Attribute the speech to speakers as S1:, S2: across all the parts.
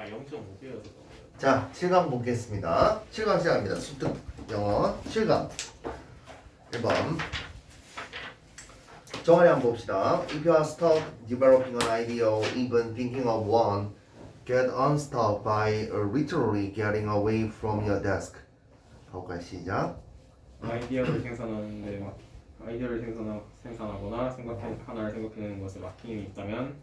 S1: 아 0.5개여서
S2: 자, 7강 보겠습니다. 7강 시작합니다. 습득 영어 7강 1번 정원이 한번 봅시다. If you are stuck developing an idea or even thinking of one, get unstuck by literally getting away from your desk. 가볼까요? 시작.
S1: 아이디어를 생산하는데 생산하거나 하나를 생각해내는 것에 막힘이 있다면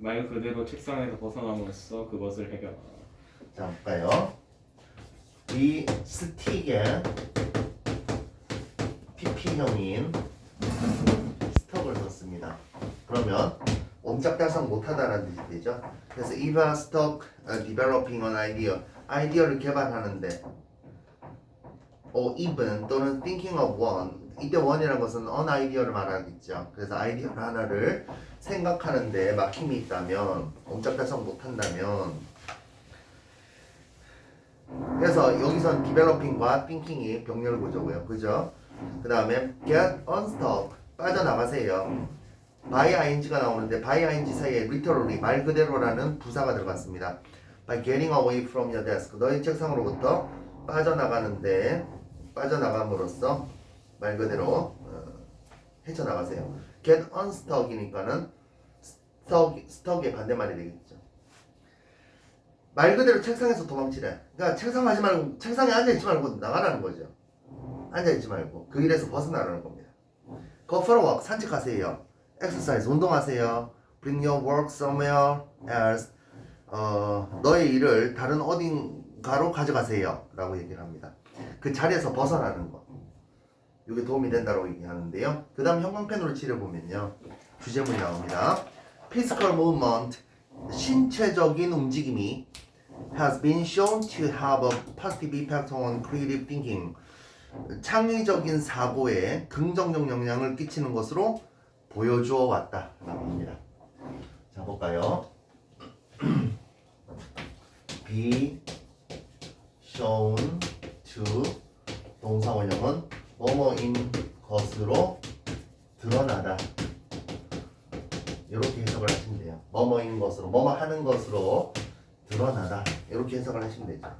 S1: 말 그대로 책상에서 벗어남으로써 그것을 해결하라.
S2: 자, 볼까요? 이 스틱에 PP형인 스톡을 넣습니다. 그러면 옴짝달싹 못하다라는 뜻이 되죠. 그래서 if you are stuck developing an idea, 아이디어를 개발하는데 or even 또는 thinking of one, 이때 one이라는 것은 an idea를 말하겠죠. 그래서 아이디어 하나를 생각하는데 막힘이 있다면, 옴짝달싹 못한다면, 그래서 여기선 developing과 thinking이 병렬 구조고요. 그죠? 그 다음에 get unstuck, 빠져나가세요. by ing가 나오는데 by ing 사이에 literally, 말 그대로라는 부사가 들어갔습니다. by getting away from your desk, 너희 책상으로부터 빠져나감으로써 말 그대로 헤쳐나가세요. get unstuck이니까는 stuck의 반대말이 되겠죠. 말 그대로 책상에서 도망치래. 그러니까 책상에 앉아있지 말고 나가라는 거죠. 앉아있지 말고 그 일에서 벗어나라는 겁니다. Go for a walk, 산책하세요. Exercise, 운동하세요. Bring your work somewhere else, 너의 일을 다른 어딘가로 가져가세요 라고 얘기를 합니다. 그 자리에서 벗어나는 거, 이게 도움이 된다고 얘기하는데요. 그 다음 형광펜으로 칠해보면요, 주제문이 나옵니다. Physical movement, 신체적인 움직임이 has been shown to have a positive impact on creative thinking, 창의적인 사고에 긍정적 영향을 끼치는 것으로 보여주어 왔다 라고 합니다. 자, 볼까요? be shown to 동사 원형은 뭐뭐인 것으로 드러나다, 이렇게 해석을 하시면 돼요. 뭐뭐인 것으로, 뭐뭐 하는 것으로 드러나다, 이렇게 해석을 하시면 되죠.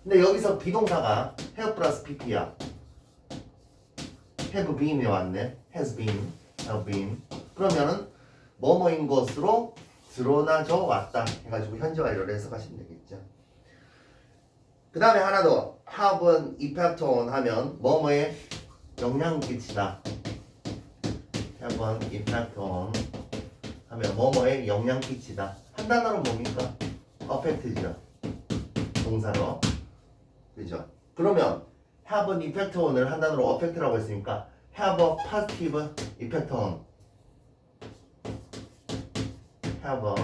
S2: 근데 여기서 비동사가 have 플러스 pp야. have been이 왔네. has been, have been. 그러면은 뭐뭐인 것으로 드러나져 왔다 해가지고 현재 완료를 해석하시면 되겠죠. 그 다음에 하나 더, have an impact on 하면 뭐뭐에 영향을 끼치다. have an impact on 하면 뭐뭐에 영향 끼치다. 한 단어로 뭡니까? affect죠. 동사로. 그죠? 그러면 have an effect on을 한 단어로 affect라고 했으니까 have a positive effect on, have a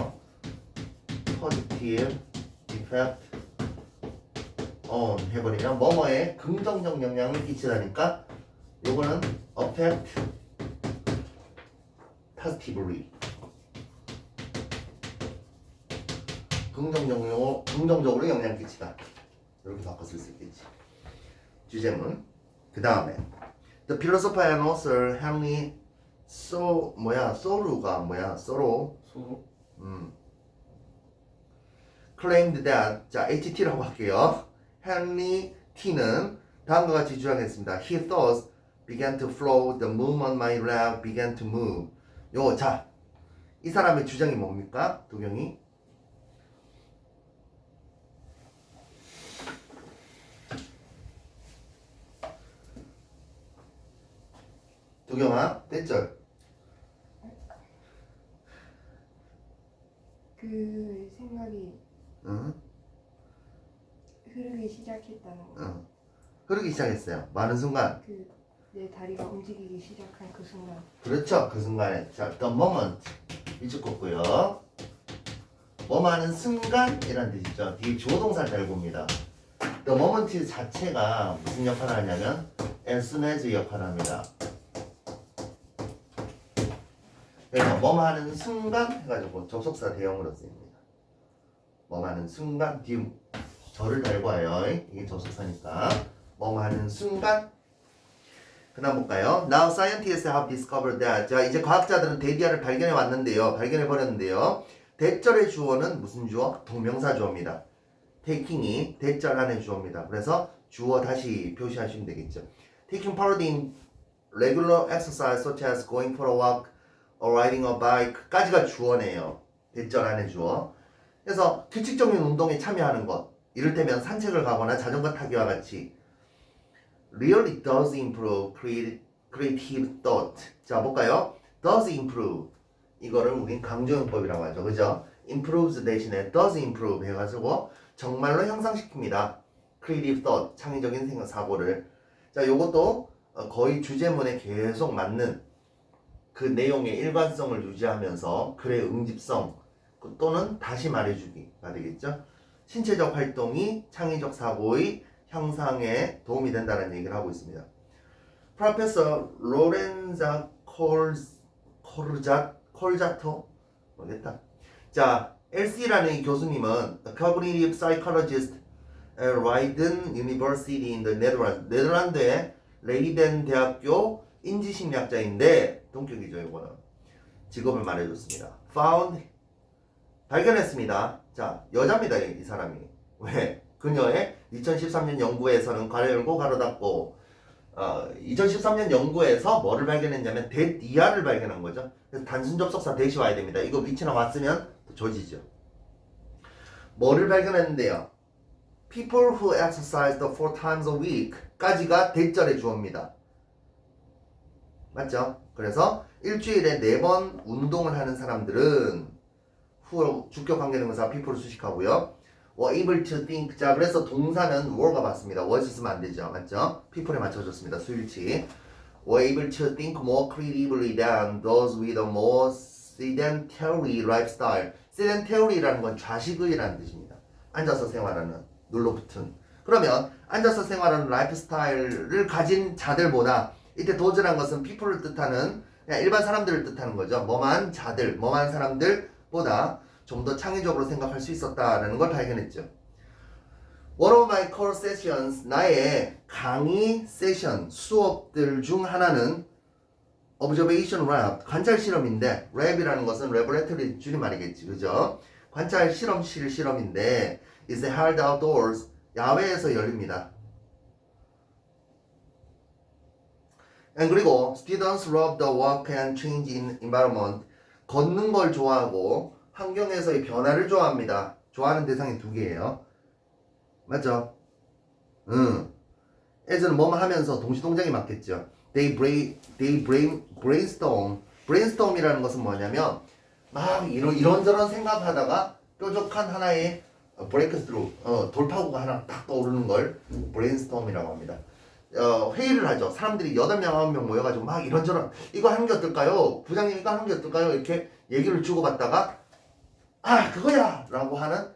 S2: positive effect on 해버리면 뭐뭐에 긍정적 영향을 끼치다니까 요거는 affect positively, 긍정적으로 영향을 끼치다, 이렇게 바꿔 쓸 수 있겠지. 주제문. 그 다음에 The philosopher and author Henry Thoreau가
S1: 소로
S2: claimed that, 자, HT라고 할게요. Henry T는 다음과 같이 주장했습니다. He thoughts began to flow, the moon on my lap began to move. 자, 이 사람의 주장이 뭡니까? 도경이. 도경아, 됐죠?
S3: 그 생각이 흐르기 시작했다는 거.
S2: 흐르기 시작했어요. 많은 순간.
S3: 내 다리가 움직이기 시작한 그 순간.
S2: 그렇죠. 그 순간에. 자, the moment. 이쪽 거고요. 뭐 하는 순간이란 뜻이죠. 뒤에 주어동사를 잘 봅니다. The moment 자체가 무슨 역할을 하냐면 as soon as 역할을 합니다. 그래서 뭐 하는 순간 해가지고 접속사 대형으로 쓰입니다. 뭐 하는 순간, 뒤에 절을 달고 와요. 이게 접속사니까. 뭐 하는 순간. 그 다음 볼까요? Now scientists have discovered that. 자, 이제 과학자들은 데디아를 발견해 버렸는데요. 대절의 주어는 무슨 주어? 동명사 주어입니다. taking이 대절 안에 주어입니다. 그래서 주어 다시 표시하시면 되겠죠. taking part in regular exercise such as going for a walk or riding a bike까지가 주어네요. 대절 안에 주어. 그래서 규칙적인 운동에 참여하는 것, 이를테면 산책을 가거나 자전거 타기와 같이 really does improve creative thought. 자, 볼까요? does improve. 이거를 우린 강조용법이라고 하죠. 그죠? improves 대신에 does improve 해가지고 정말로 향상시킵니다. creative thought, 창의적인 생각, 사고를. 자, 요것도 거의 주제문에 계속 맞는 그 내용의 일관성을 유지하면서 글의 응집성 또는 다시 말해주기가 되겠죠. 신체적 활동이 창의적 사고의 향상에 도움이 된다는 얘기를 하고 있습니다. 프로페서 로렌자 콜자토 모르겠다. 자, LC라는 이 교수님은 Cognitive Psychologist at Leiden University in the Netherlands. 네덜란드의 레이덴 대학교 인지심리학자인데 동격이죠. 이거는 직업을 말해줬습니다. Found 발견했습니다. 자, 여자입니다. 이 사람이. 왜? 그녀의 2013년 연구에서는 가로 열고 가로 닫고 2013년 연구에서 뭐를 발견했냐면 대디아를 발견한 거죠. 그래서 단순 접속사 대시 와야 됩니다. 이거 위치나 왔으면 조지죠. 뭐를 발견했는데요? People who exercised 4 times a week 까지가 대절의 주어입니다. 맞죠? 그래서 일주일에 4번 운동을 하는 사람들은 who 주격 관계대명사 people를 수식하고요. were able to think. 자, 그래서 동사는 were가 맞습니다. was 쓰면 안 되죠. 맞죠? people에 맞춰줬습니다. 수일치. were able to think more creatively than those with a more sedentary lifestyle. sedentary라는 건 좌식의라는 뜻입니다. 앉아서 생활하는, 눌러붙은. 그러면 앉아서 생활하는 라이프 스타일을 가진 자들보다, 이때 does란 것은 people를 뜻하는 그냥 일반 사람들을 뜻하는 거죠. 뭐만 자들, 뭐만 사람들보다 좀 더 창의적으로 생각할 수 있었다라는 걸 발견했죠. One of my core sessions, 나의 강의 세션, 수업들 중 하나는 observation lab, 관찰 실험인데, lab이라는 것은 laboratory 줄임말이겠지, 그죠? 관찰 실험실 실험인데, is held outdoors, 야외에서 열립니다. 그리고 students love the walk and change in environment, 걷는 걸 좋아하고 환경에서의 변화를 좋아합니다. 좋아하는 대상이 2개예요. 맞죠? as는 뭐뭐 하면서 동시동작이 맞겠죠. They brainstorm. brainstorm이라는 것은 뭐냐면 막 이런저런 생각하다가 뾰족한 하나의 breakthrough, 돌파구가 하나 딱 떠오르는 걸 brainstorm이라고 합니다. 회의를 하죠. 사람들이 8명, 9명 모여가지고 막 이런저런 이거 하는 게 어떨까요? 부장님 이거 하는 게 어떨까요? 이렇게 얘기를 주고받다가 그거야! 라고 하는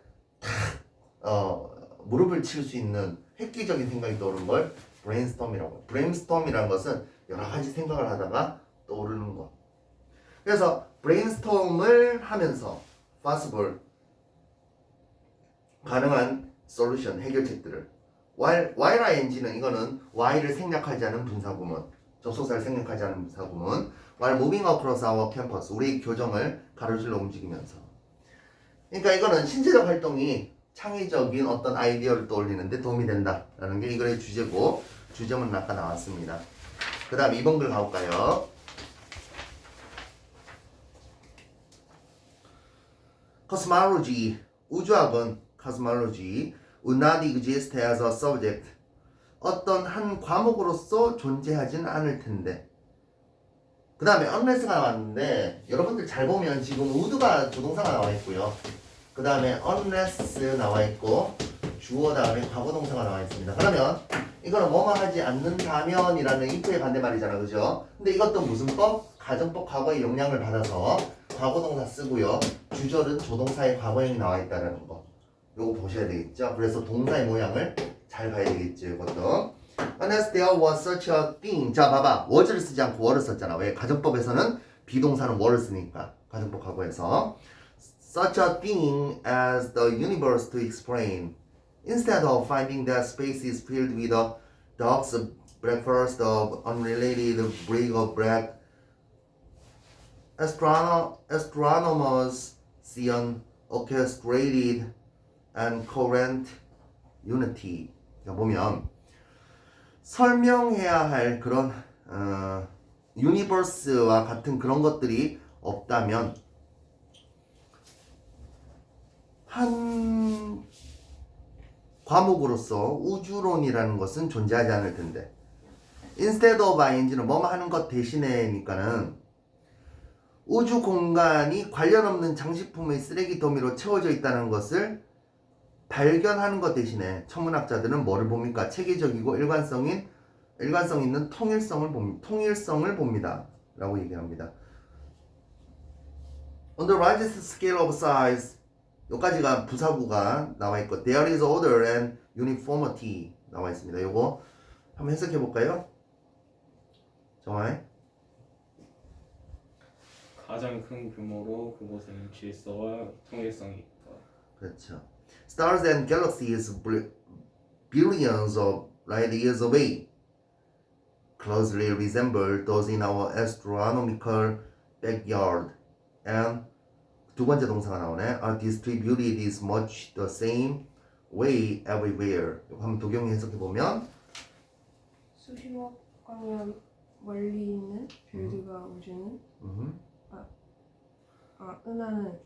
S2: 무릎을 칠 수 있는 획기적인 생각이 떠오르는 걸 brainstorm이라고 해요. brainstorm이라는 것은 여러 가지 생각을 하다가 떠오르는 것. 그래서 brainstorm을 하면서 possible 가능한 solution 해결책들을 whileing는 이거는 why를 생략하지 않은 분사구문, 접속사를 생략하지 않은 분사구문. while moving across our campus, 우리 교정을 가로질러 움직이면서. 그러니까 이거는 신체적 활동이 창의적인 어떤 아이디어를 떠올리는데 도움이 된다라는 게 이 글의 주제고, 주제문은 아까 나왔습니다. 그 다음 2번 글 가볼까요? cosmology, 우주학은 cosmology would not exist as a subject, 어떤 한 과목으로서 존재하진 않을 텐데. 그 다음에 unless가 나왔는데 여러분들 잘 보면 지금 would가 조동사가 나와 있고요. 그 다음에 unless 나와 있고 주어 다음에 과거동사가 나와 있습니다. 그러면 이거는 뭐뭐 하지 않는다면이라는 if의 반대말이잖아, 그죠? 근데 이것도 무슨 법? 가정법 과거의 영향을 받아서 과거동사 쓰고요. 주절은 조동사의 과거형이 나와 있다는 거. 요거 보셔야 되겠죠? 그래서 동사의 모양을 잘 봐야 되겠죠, 이것도. Unless there was such a thing. 자, 봐봐. was를 쓰지 않고 were를 썼잖아. 왜? 가정법에서는 비동사는 were를 쓰니까. 가정법 과거에서. Such a thing as the universe to explain. Instead of finding that space is filled with a dog's breakfast of unrelated break of bread, astronomers see an orchestrated and coherent unity. 보면 설명해야 할 그런 유니버스와 같은 그런 것들이 없다면 한 과목으로서 우주론이라는 것은 존재하지 않을 텐데 instead of ing는 뭐뭐 하는 것 대신에니까는 우주 공간이 관련 없는 장식품의 쓰레기 더미로 채워져 있다는 것을 발견하는 것 대신에 천문학자들은 뭐를 봅니까? 체계적이고 일관성 있는 통일성을 봅니다. 라고 얘기합니다. On the largest scale of size 여기까지가 부사구가 나와 있고 there is order and uniformity 나와 있습니다. 요거 한번 해석해 볼까요? 정말
S1: 가장 큰 규모로 그곳에는 질서와 통일성이 있다.
S2: 그렇죠. Stars and galaxies billions of light years away closely resemble those in our astronomical backyard and 두 번째 동사가 나오네. are distributed is much the same way everywhere. 이거 한번 도경이 해석해 보면
S3: 수십억 광년 멀리 있는 별들과 우주는 은하는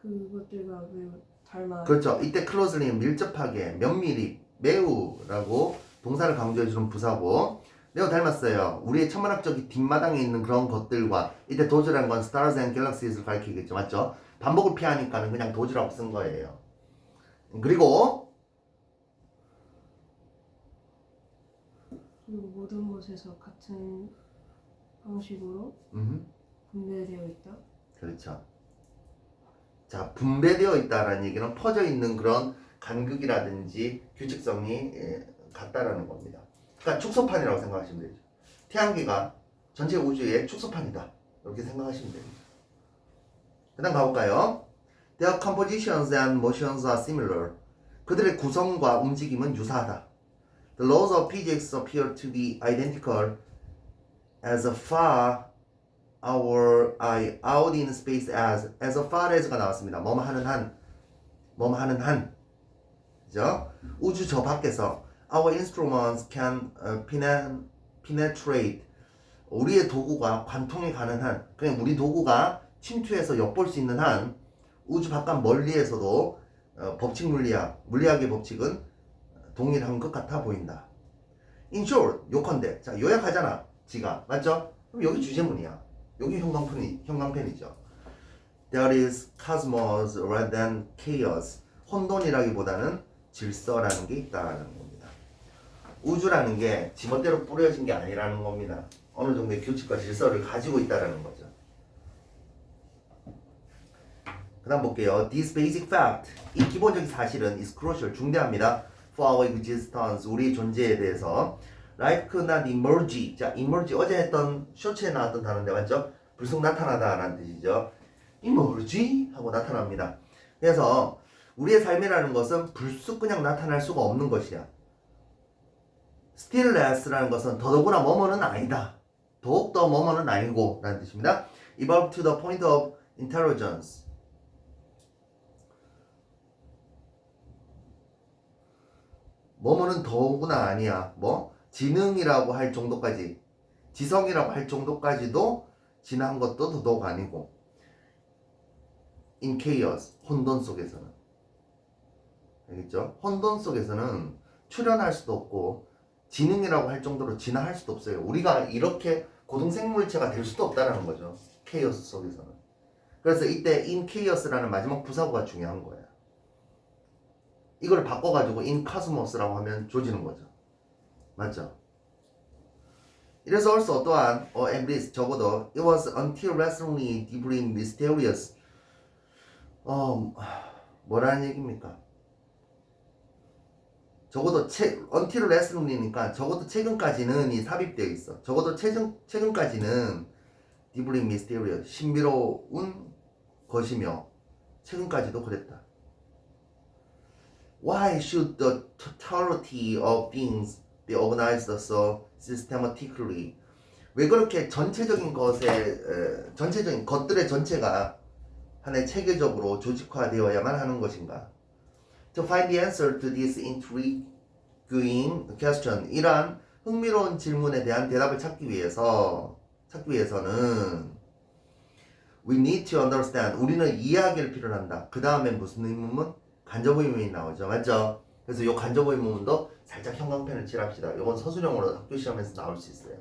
S3: 그것들과 매우 닮아.
S2: 그렇죠. 이때 closely 밀접하게, 면밀히, 매우라고 동사를 강조해주는 부사고 매우 닮았어요. 우리의 천문학적인 뒷마당에 있는 그런 것들과 이때 도즈라는 건 stars and galaxies를 가리키겠죠. 맞죠? 반복을 피하니까는 그냥 도즈라고 쓴 거예요. 그리고
S3: 모든 곳에서 같은 방식으로 분배되어 있다.
S2: 그렇죠. 자, 분배되어 있다라는 얘기는 퍼져 있는 그런 간극이라든지 규칙성이 같다라는 겁니다. 그러니까 축소판이라고 생각하시면 되죠. 태양계가 전체 우주의 축소판이다. 이렇게 생각하시면 됩니다. 그 다음 가볼까요? Their compositions and motions are similar. 그들의 구성과 움직임은 유사하다. The laws of physics appear to be identical as far our eye out in space as far as가 나왔습니다. 뭐뭐 하는 한 그죠? 우주 저 밖에서 our instruments can penetrate 우리의 도구가 관통이 가는 한 그냥 우리 도구가 침투해서 엿볼 수 있는 한 우주 바깥 멀리에서도 법칙 물리학의 법칙은 동일한 것 같아 보인다. In short, 요컨대 자 요약하잖아 지가 맞죠? 그럼 여기 주제문이야. 여기 형광펜이죠. There is cosmos rather than chaos. 혼돈이라기보다는 질서라는 게 있다라는 겁니다. 우주라는 게 지멋대로 뿌려진 게 아니라는 겁니다. 어느 정도의 규칙과 질서를 가지고 있다라는 거죠. 그 다음 볼게요. This basic fact. 이 기본적인 사실은 is crucial. 중대합니다. For our existence. 우리의 존재에 대해서. Life could not emerge. 자, emerge 어제 했던 쇼츠에 나왔던 단어인데 맞죠? 불쑥 나타나다라는 뜻이죠. emerge 하고 나타납니다. 그래서 우리의 삶이라는 것은 불쑥 그냥 나타날 수가 없는 것이야. still less라는 것은 더더구나 뭐뭐는 아니다. 더욱더 뭐뭐는 아니고 라는 뜻입니다. Evolve to the point of intelligence. 뭐뭐는 더욱이나 아니야. 뭐? 지능이라고 할 정도까지 지성이라고 할 정도까지도 지나한 것도 더더욱 아니고 in chaos 혼돈 속에서는 알겠죠? 혼돈 속에서는 출현할 수도 없고 지능이라고 할 정도로 진화할 수도 없어요. 우리가 이렇게 고등생물체가 될 수도 없다는 거죠. 케이오스 속에서는. 그래서 이때 in chaos라는 마지막 부사구가 중요한 거예요. 이걸 바꿔가지고 in cosmos라고 하면 조지는 거죠. 맞죠? 이래서 also 또한 at least 적어도 it was until recently deeply mysterious 뭐라는 얘기입니까? 적어도 until recently니까 적어도 최근까지는 이 삽입되어 있어. 적어도 최근까지는 deeply mysterious 신비로운 것이며 최근까지도 그랬다. Why should the totality of things be organized so systematically? 왜 그렇게 전체적인 전체적인 것들의 전체가 하나의 체계적으로 조직화되어야만 하는 것인가? To find the answer to this intriguing question, 이러한 흥미로운 질문에 대한 대답을 찾기 위해서는 we need to understand, 우리는 이해하기를 필요한다. 그 다음에 무슨 의문문? 간접 의문이 나오죠. 맞죠? 그래서 이 간접 의문문도 살짝 형광펜을 칠합시다. 이건 서술형으로 학교 시험에서 나올 수 있어요.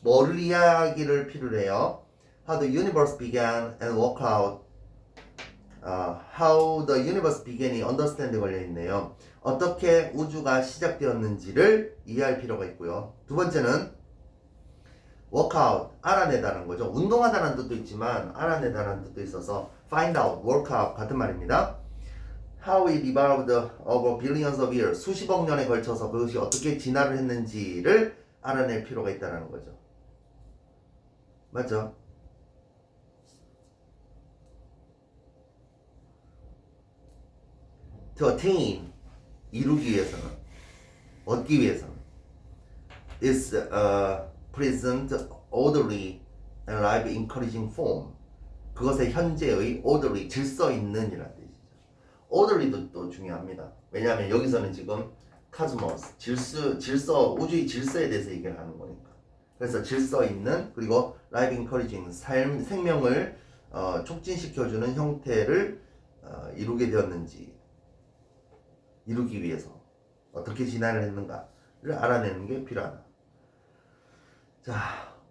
S2: 뭐를 이해하기를 필요로 해요? How the universe began and work out. How the universe began이 understand에 걸려있네요. 어떻게 우주가 시작되었는지를 이해할 필요가 있고요. 두 번째는 work out, 알아내다는 거죠. 운동하다는 뜻도 있지만 알아내다는 뜻도 있어서 find out, work out 같은 말입니다. How it evolved over billions of years, 수십억 년에 걸쳐서 그것이 어떻게 진화를 했는지를 알아낼 필요가 있다는 거죠. 맞죠? To attain, 이루기 위해서는, 얻기 위해서는 is present orderly and life encouraging form, 그것의 현재의 orderly, 질서 있는 이라는 뜻이죠. orderly도 또 중요합니다. 왜냐하면 여기서는 지금 cosmos, 질서, 우주의 질서에 대해서 얘기를 하는 거니까. 그래서 질서 있는, 그리고 life encouraging, 생명을 촉진시켜주는 형태를 이루게 되었는지, 이루기 위해서 어떻게 진화를 했는가를 알아내는 게 필요하다. 자,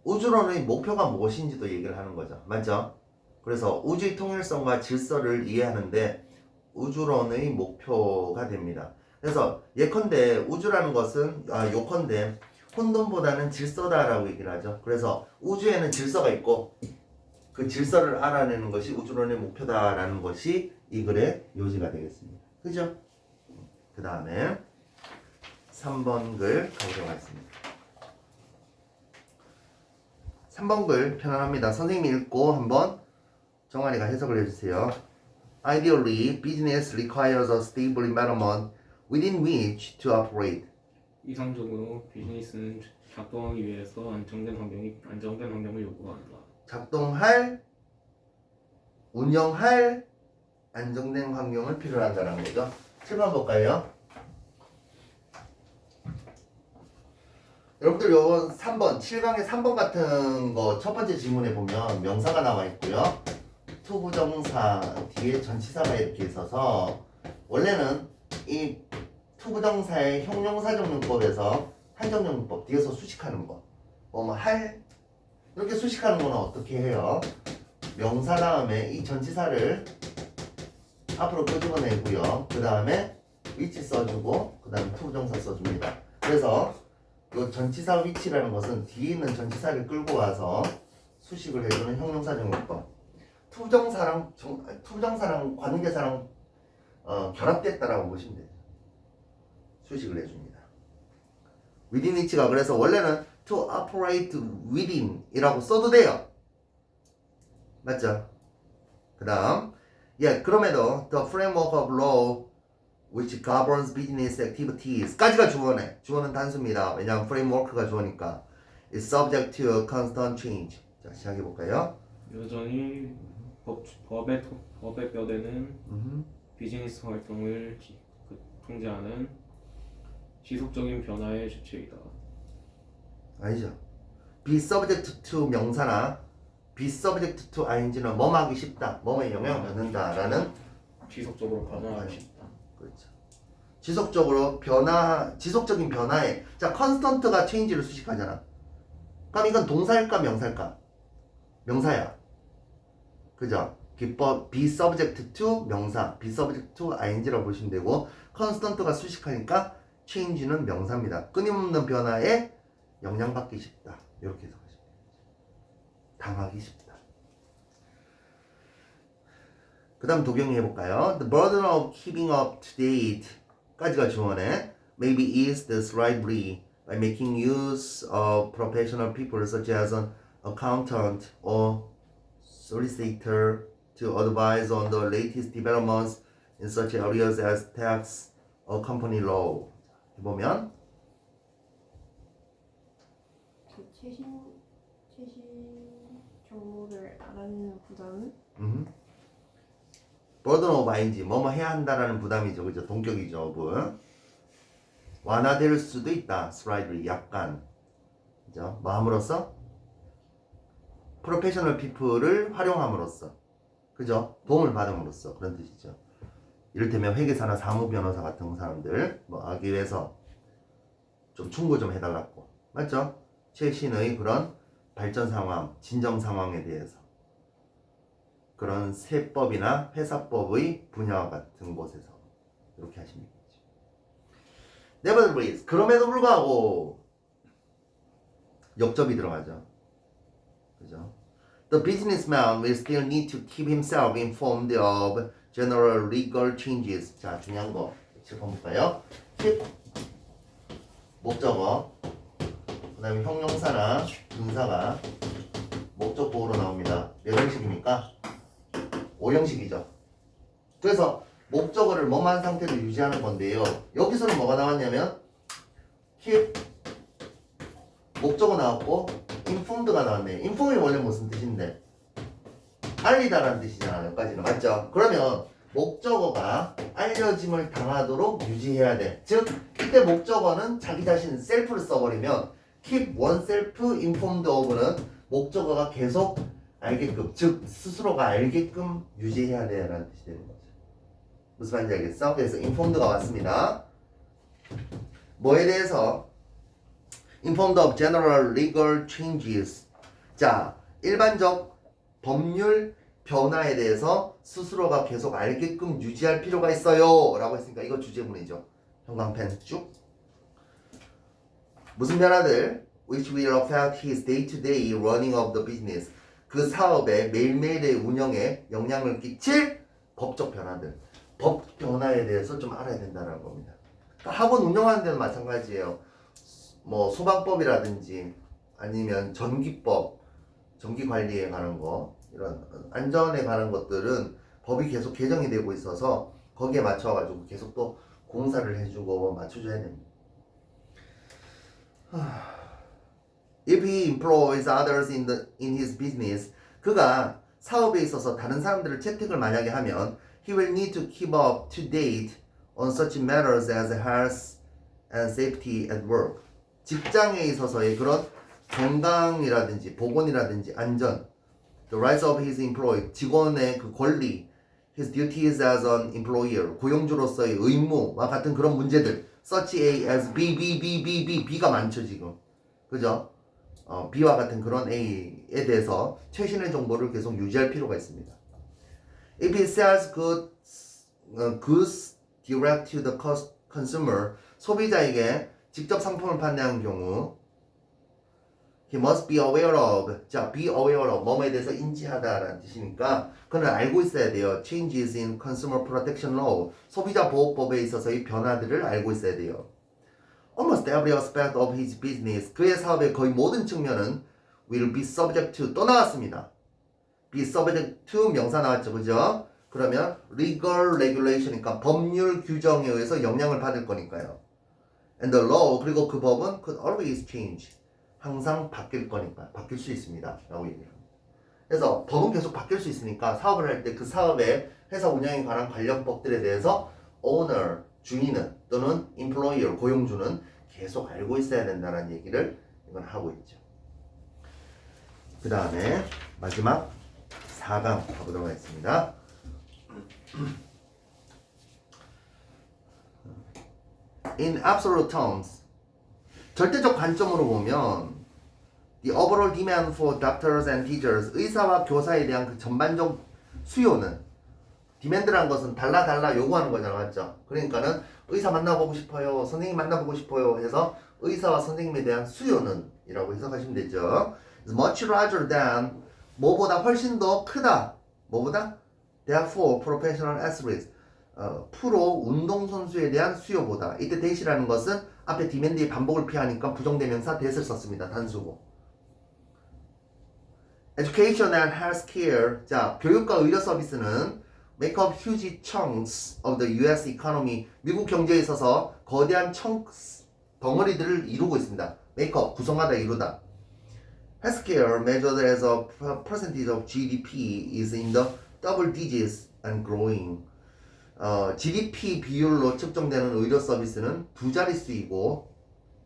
S2: 우주론의 목표가 무엇인지도 얘기를 하는 거죠. 맞죠? 그래서 우주의 통일성과 질서를 이해하는데 우주론의 목표가 됩니다. 그래서 예컨대 우주라는 것은 요컨대 혼돈보다는 질서다라고 얘기를 하죠. 그래서 우주에는 질서가 있고 그 질서를 알아내는 것이 우주론의 목표다라는 것이 이 글의 요지가 되겠습니다. 그죠? 그 다음에 3번 글 가보도록 하겠습니다. 3번 글 편안합니다. 선생님이 읽고 한번 정환이가 해석을 해주세요. Ideally, business requires a stable environment within which to operate.
S1: 이상적으로 비즈니스는 작동하기 위해서 안정된 환경을 요구한다.
S2: 운영할 안정된 환경을 필요로 한다는 거죠. 7번 볼까요? 여러분들 요번 3번, 7강의 3번 같은 거 첫 번째 지문에 보면 명사가 나와 있고요. 투부정사 뒤에 전치사가 이렇게 있어서 원래는 이 투부정사의 형용사정용법에서 한정용법 뒤에서 수식하는 거 할 이렇게 수식하는 거는 어떻게 해요? 명사 다음에 이 전치사를 앞으로 끄집어내고요. 그 다음에 위치 써주고 그 다음에 투부정사 써줍니다. 그래서 이 전치사 위치라는 것은 뒤에 있는 전치사를 끌고 와서 수식을 해주는 형용사정용법. 투부정사랑 관계사랑 결합됐다라고 보시면 돼요. 수식을 해줍니다. within which가 그래서 원래는 to operate within 이라고 써도 돼요. 맞죠? 그 다음 그럼에도 the framework of law which governs business activities 까지가 주어네. 주어는 단수입니다. 왜냐하면 framework가 주어니까 is subject to constant change. 자, 시작해볼까요?
S1: 여전히 법의 뼈대는 비즈니스 활동을 통제하는 지속적인 변화의 주체이다.
S2: 아니죠. be subject to 명사나 be subject to ing는 뭐하기 쉽다, 뭐에 영향을 받는다라는
S1: 지속적으로 변화하고 싶다.
S2: 그렇죠. 지속적인 변화에 자 constant가 change를 수식하잖아. 그럼 이건 동사일까 명사일까? 명사야. 그죠? 기법 be subject to 명사, be subject to ing라고 보시면 되고 constant가 수식하니까 change는 명사입니다. 끊임없는 변화에 영향받기 쉽다. 이렇게 해석하시면 됩니다. 당하기 쉽다. 그 다음 도경이 해볼까요? The burden of keeping up to date 까지가 주어네. Maybe eased slightly by making use of professional people such as an accountant or solicitor to advise on the latest developments in such areas as tax or company law. 해보면
S3: 그거를 알아내는 부담은
S2: burden of ing 뭐뭐 해야 한다라는 부담이죠. 그죠? 동격이죠. of 완화될 수도 있다. slightly 약간 그죠? 뭐 함으로써 프로페셔널 피플을 활용함으로써 그죠? 도움을 받음으로써 그런 뜻이죠. 이를테면 회계사나 사무 변호사 같은 사람들 뭐 하기 위해서 좀 충고 좀 해달라고 맞죠? 최신의 그런 발전 상황, 진정 상황에 대해서 그런 세법이나 회사법의 분야와 같은 곳에서 이렇게 하시면 되겠죠. Nevertheless, 그럼에도 불구하고 역접이 들어가죠. 그죠? The businessman will still need to keep himself informed of general legal changes. 자, 중요한 거 7번 볼까요? keep 목적어 그 다음에 형용사나 분사가 목적 보호로 나옵니다. 몇 형식입니까? 5형식이죠. 그래서 목적어를 뭐만 상태로 유지하는 건데요. 여기서는 뭐가 나왔냐면 keep 목적어 나왔고 informed가 나왔네요. inform이 원래 무슨 뜻인데? 알리다라는 뜻이잖아요. 여기까지는 맞죠? 그러면 목적어가 알려짐을 당하도록 유지해야 돼. 즉 이때 목적어는 자기 자신 셀프를 써버리면 keep oneself informed of는 목적어가 계속 알게끔 즉 스스로가 알게끔 유지해야 돼라는 뜻이 되는 거죠. 무슨 말인지 알겠어? 그래서 informed가 왔습니다. 뭐에 대해서? informed of general legal changes. 자, 일반적 법률 변화에 대해서 스스로가 계속 알게끔 유지할 필요가 있어요 라고 했으니까 이거 주제문이죠. 형광펜 쭉. 무슨 변화들? which will affect his day-to-day running of the business. 그 사업의 매일매일의 운영에 영향을 끼칠 법적 변화들. 법 변화에 대해서 좀 알아야 된다는 겁니다. 그러니까 학원 운영하는 데는 마찬가지예요. 뭐 소방법이라든지 아니면 전기법, 전기관리에 관한 거 이런 안전에 관한 것들은 법이 계속 개정이 되고 있어서 거기에 맞춰가지고 계속 또 공사를 해주고 맞춰줘야 됩니다. If he employs others in his business, 그가 사업에 있어서 다른 사람들을 채택을 만약에 하면 he will need to keep up to date on such matters as health and safety at work. 직장에 있어서의 그런 건강이라든지 보건이라든지 안전, the rights of his employee, 직원의 그 권리, his duties as an employer, 고용주로서의 의무와 같은 그런 문제들, such as B가 많죠 지금, 그죠? B와 같은 그런 A에 대해서 최신의 정보를 계속 유지할 필요가 있습니다. If he sells goods direct to the consumer, 소비자에게 직접 상품을 판매하는 경우 he must be aware of. 자, be aware of 뭐뭐에 대해서 인지하다라는 뜻이니까 그는 알고 있어야 돼요. changes in consumer protection law. 소비자 보호법에 있어서의 변화들을 알고 있어야 돼요. Almost every aspect of his business. 그의 사업의 거의 모든 측면은 will be subject to. 또 나왔습니다. be subject to 명사 나왔죠. 그죠? 그러면 legal regulation이니까 법률 규정에 의해서 영향을 받을 거니까요. And the law, 그리고 그 법은 could always change. 항상 바뀔 거니까 바뀔 수 있습니다 라고 얘기합니다. 그래서 법은 계속 바뀔 수 있으니까 사업을 할 때 그 사업의 회사 운영에 관한 관련 법들에 대해서 owner, 주인은 또는 employer, 고용주는 계속 알고 있어야 된다는 얘기를 이건 하고 있죠. 그 다음에 마지막 4강 가보도록 하겠습니다. In absolute terms, 절대적 관점으로 보면 the overall demand for doctors and teachers, 의사와 교사에 대한 그 전반적 수요는, demand라는 것은 달라 요구하는 거잖아, 맞죠? 그러니까는 의사 만나보고 싶어요, 선생님 만나보고 싶어요 해서 의사와 선생님에 대한 수요는 이라고 해석하시면 되죠. is much larger than, 뭐보다 훨씬 더 크다. 뭐보다? Therefore, professional athletes, 프로 운동선수에 대한 수요보다. 이때 that이라는 것은 앞에 demand의 반복을 피하니까 부정대명사 that을 썼습니다. 단수고. Education and healthcare. 자, 교육과 의료 서비스는 make up huge chunks of the US economy. 미국 경제에 있어서 거대한 chunks, 덩어리들을 이루고 있습니다. make up, 구성하다, 이루다. Healthcare measured as a percentage of GDP is in the double digits and growing. GDP 비율로 측정되는 의료 서비스는 두 자릿수이고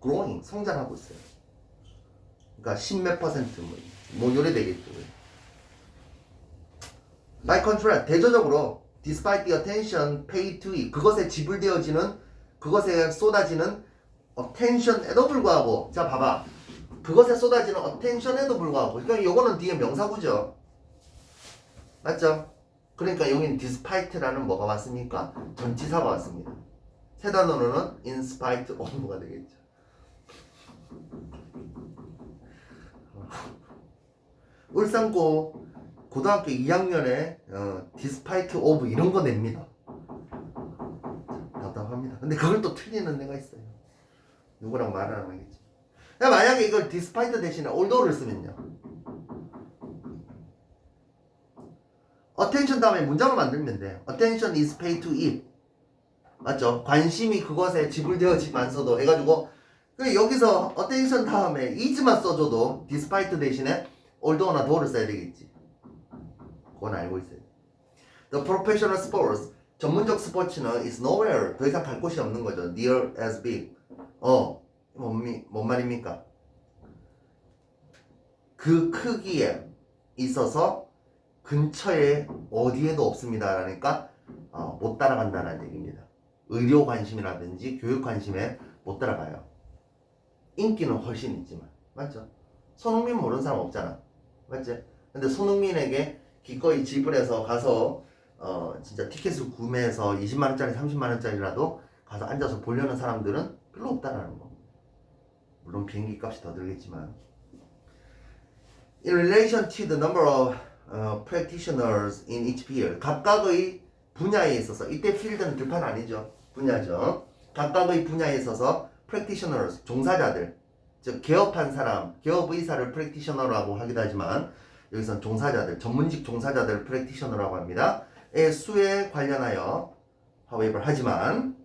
S2: growing, 성장하고 있어요. 그러니까 10몇 퍼센트 뭐 요래 되겠죠. By contrast, 대조적으로 despite the attention paid to it, 그것에 지불되어지는, 그것에 쏟아지는 attention에도 불구하고, 자 봐봐, 그것에 쏟아지는 attention에도 불구하고, 그러니까 요거는 뒤에 명사구죠. 맞죠? 그러니까 여기는 despite라는 뭐가 왔습니까? 전치사가 왔습니다. 세 단어로는 in spite of가 되겠죠. 울산고 고등학교 2학년에 despite of 이런 거 냅니다. 답답합니다. 근데 그걸 또 틀리는 애가 있어요. 누구랑 말을 안 하겠지. 만약에 이걸 despite 대신에 although를 쓰면요. attention 다음에 문장을 만들면 돼요. attention is paid to it. 맞죠? 관심이 그것에 지불되어지면서도 해가지고 여기서 attention 다음에 is만 써줘도 despite 대신에 although나 though를 써야 되겠지. 그건 알고 있어요. The professional sports, 전문적 스포츠는 is nowhere, 더 이상 갈 곳이 없는 거죠. Near as big. 뭔 말입니까? 그 크기에 있어서 근처에 어디에도 없습니다. 그러니까 못 따라간다는 얘기입니다. 의료 관심이라든지 교육 관심에 못 따라가요. 인기는 훨씬 있지만, 맞죠? 손흥민 모르는 사람 없잖아, 맞지? 근데 손흥민에게 기꺼이 지불해서 가서 진짜 티켓을 구매해서 20만원짜리 30만원짜리라도 가서 앉아서 보려는 사람들은 별로 없다라는 거. 물론 비행기 값이 더 들겠지만. In relation to the number of practitioners in each field, 각각의 분야에 있어서, 이때 field는 들판 아니죠, 분야죠. 각각의 분야에 있어서 practitioners, 종사자들, 즉 개업한 사람, 개업의사를 practitioner라고 하기도 하지만 여기선 종사자들, 전문직 종사자들 practitioner라고 합니다. 의 수에 관련하여 however, 하지만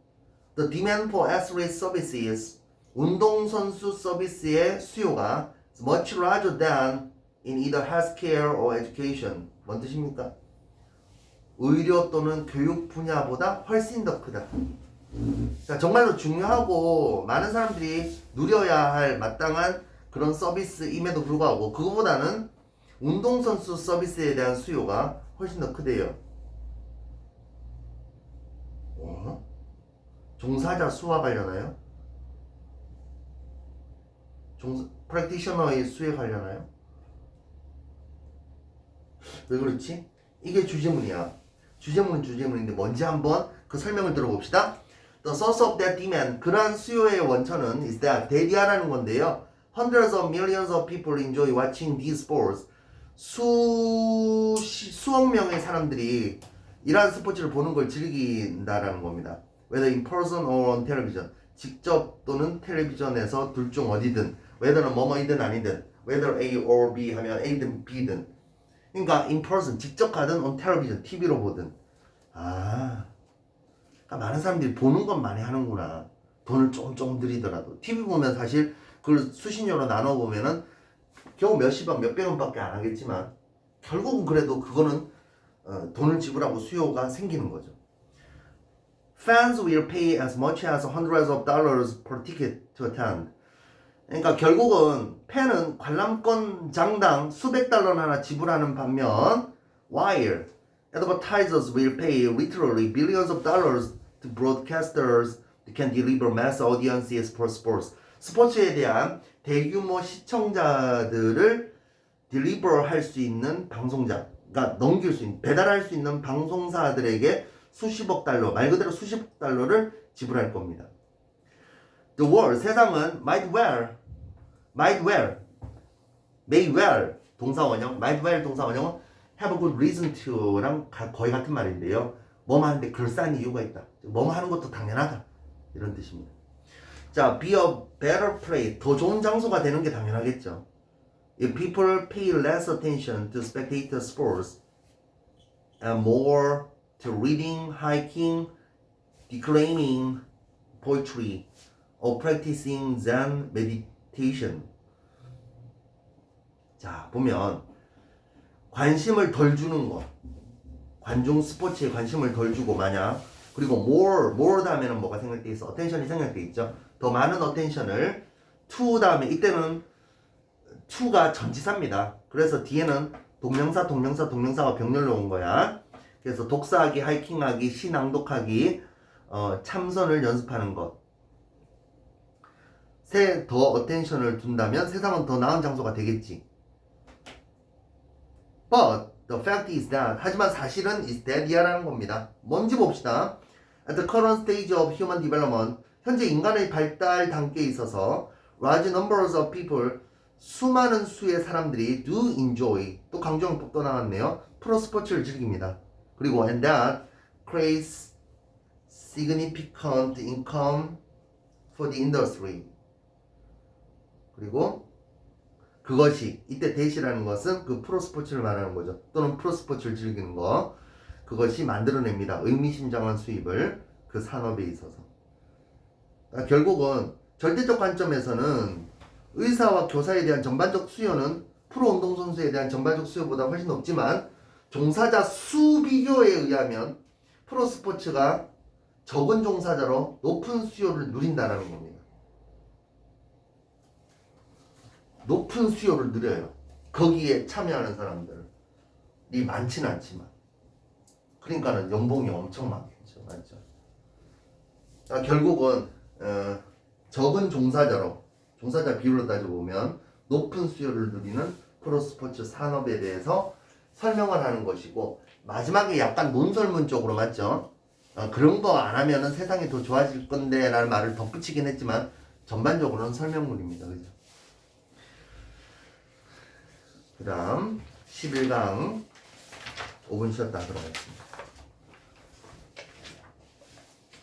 S2: the demand for athlete services, 운동선수 서비스의 수요가 much larger than in either healthcare or education. 뭔 뜻입니까? 의료 또는 교육 분야보다 훨씬 더 크다. 자, 정말로 중요하고 많은 사람들이 누려야 할 마땅한 그런 서비스임에도 불구하고 그거보다는 운동선수 서비스에 대한 수요가 훨씬 더 크대요. 종사자 수와 관련하여? 프랙티셔너의 수에 관련하여? 왜 그렇지? 이게 주제문이야. 주제문은 주제문인데 뭔지 한번 그 설명을 들어봅시다. The source of that demand, 그러한 수요의 원천은 is that, 대디하라는 건데요. Hundreds of millions of people enjoy watching these sports. 수억 명의 사람들이 이러한 스포츠를 보는 걸 즐긴다라는 겁니다. Whether in person or on television, 직접 또는 텔레비전에서 둘 중 어디든, whether는 뭐뭐이든 아니든, whether A or B 하면 A든 B든, 그러니까 in person, 직접 가든 on television, TV로 보든. 그러니까 많은 사람들이 보는 건 많이 하는구나. 돈을 조금 들이더라도. TV 보면 사실 그걸 수신료로 나눠보면은 겨우 몇십원, 몇백원밖에 안 하겠지만 결국은 그래도 그거는 돈을 지불하고 수요가 생기는 거죠. Fans will pay as much as hundreds of dollars per ticket to attend. 그러니까 결국은 팬은 관람권 장당 수백 달러나 지불하는 반면 while advertisers will pay literally billions of dollars to broadcasters that can deliver mass audiences for sports. 스포츠에 대한 대규모 시청자들을 deliver 할 수 있는 방송자, 그러니까 넘길 수 있는, 배달할 수 있는 방송사들에게 수십억 달러, 말 그대로 수십억 달러를 지불할 겁니다. The world, 세상은 might well, may well, 동사원형, might well 동사원형은 have a good reason to랑 거의 같은 말인데요. 뭐만 하는데 그럴싸한 이유가 있다. 뭐만 하는 것도 당연하다. 이런 뜻입니다. 자, be a better place, 더 좋은 장소가 되는 게 당연하겠죠. If people pay less attention to spectator sports and more to reading, hiking, declaiming poetry, or practicing Zen meditation. 자, 보면 관심을 덜 주는 거. 관중 스포츠에 관심을 덜 주고 만약 그리고 more 다음에는 뭐가 생각돼 있어? attention이 생각돼 있죠. 더 많은 attention을 to 다음에 이때는 to가 전치사입니다. 그래서 뒤에는 동명사가 병렬로 온 거야. 그래서 독서하기, 하이킹하기, 시 낭독하기, 참선을 연습하는 것. 더 attention을 둔다면 세상은 더 나은 장소가 되겠지. But the fact is that 하지만 사실은 is that이라는 겁니다. 뭔지 봅시다. At the current stage of human development 현재 인간의 발달 단계에 있어서 large numbers of people 수많은 수의 사람들이 do enjoy 또 강조용법 또 나왔네요. 프로 스포츠를 즐깁니다. 그리고 and that creates significant income for the industry. 그리고 그것이 이때 대시라는 것은 그 프로 스포츠를 말하는 거죠. 또는 프로 스포츠를 즐기는 거. 그것이 만들어냅니다. 의미심장한 수입을 그 산업에 있어서. 결국은 절대적 관점에서는 의사와 교사에 대한 전반적 수요는 프로 운동선수에 대한 전반적 수요보다 훨씬 높지만 종사자 수 비교에 의하면 프로 스포츠가 적은 종사자로 높은 수요를 누린다는 겁니다. 높은 수요를 누려요. 거기에 참여하는 사람들이 많지는 않지만 그러니까는 연봉이 엄청 많겠죠. 맞죠? 결국은 적은 종사자 비율로 따져보면 높은 수요를 누리는 프로스포츠 산업에 대해서 설명을 하는 것이고 마지막에 약간 논설문적으로 맞죠? 그런 거 안 하면은 세상이 더 좋아질 건데 라는 말을 덧붙이긴 했지만 전반적으로는 설명문입니다. 그죠? 그 다음 11강 5분 쉬었다 하도록 하겠습니다.